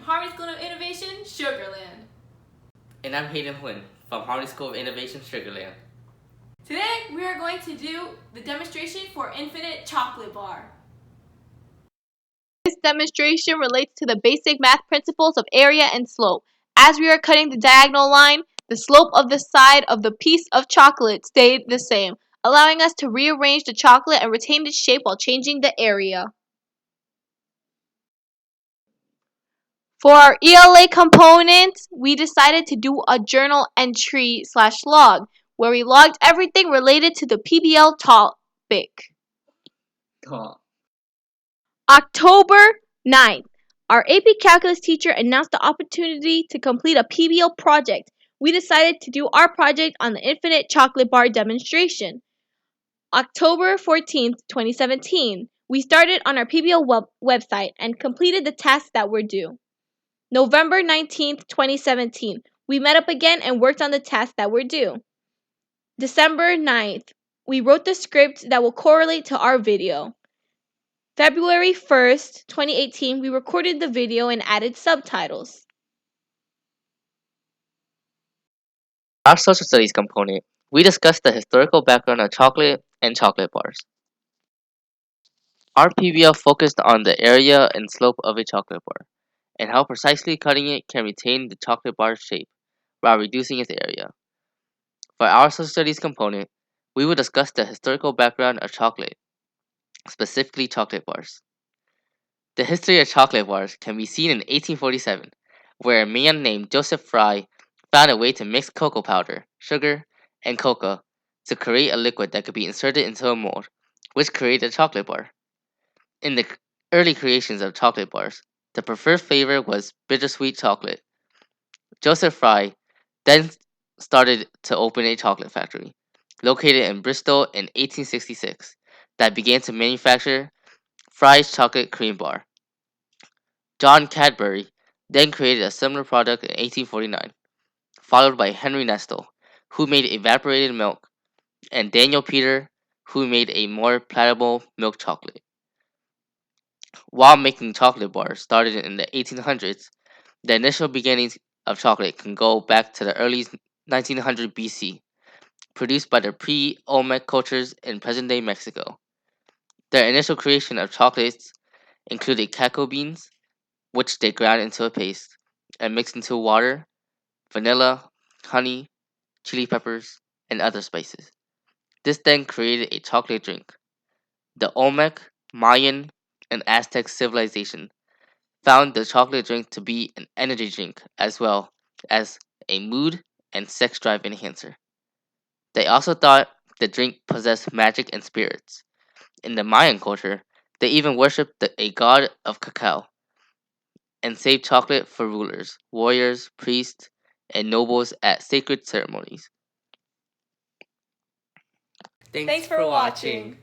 Harvard School of Innovation, Sugarland. And I'm Hayden Huynh from Harvard School of Innovation, Sugarland. Today, we are going to do the demonstration for infinite chocolate bar. This demonstration relates to the basic math principles of area and slope. As we are cutting the diagonal line, the slope of the side of the piece of chocolate stayed the same, allowing us to rearrange the chocolate and retain its shape while changing the area. For our ELA components, we decided to do a journal entry/log, where we logged everything related to the PBL topic. October 9th, our AP Calculus teacher announced the opportunity to complete a PBL project. We decided to do our project on the infinite chocolate bar demonstration. October 14th, 2017, we started on our PBL website and completed the tasks that were due. November 19th, 2017, we met up again and worked on the tasks that were due. December 9th, we wrote the script that will correlate to our video. February 1st, 2018, we recorded the video and added subtitles. Our social studies component, we discussed the historical background of chocolate and chocolate bars. Our PBL focused on the area and slope of a chocolate bar, and how precisely cutting it can retain the chocolate bar's shape while reducing its area. For our social studies component, we will discuss the historical background of chocolate, specifically chocolate bars. The history of chocolate bars can be seen in 1847, where a man named Joseph Fry found a way to mix cocoa powder, sugar, and cocoa to create a liquid that could be inserted into a mold, which created a chocolate bar. In the early creations of chocolate bars, the preferred flavor was bittersweet chocolate. Joseph Fry then started to open a chocolate factory, located in Bristol in 1866, that began to manufacture Fry's chocolate cream bar. John Cadbury then created a similar product in 1849, followed by Henry Nestle, who made evaporated milk, and Daniel Peter, who made a more palatable milk chocolate. While making chocolate bars started in the 1800s, the initial beginnings of chocolate can go back to the early 1900 BC, produced by the pre-Olmec cultures in present-day Mexico. Their initial creation of chocolates included cacao beans, which they ground into a paste and mixed into water, vanilla, honey, chili peppers, and other spices. This then created a chocolate drink. The Olmec, Mayan, and Aztec civilization found the chocolate drink to be an energy drink as well as a mood and sex drive enhancer. They also thought the drink possessed magic and spirits. In the Mayan culture, they even worshipped a god of cacao and saved chocolate for rulers, warriors, priests, and nobles at sacred ceremonies. Thanks for watching.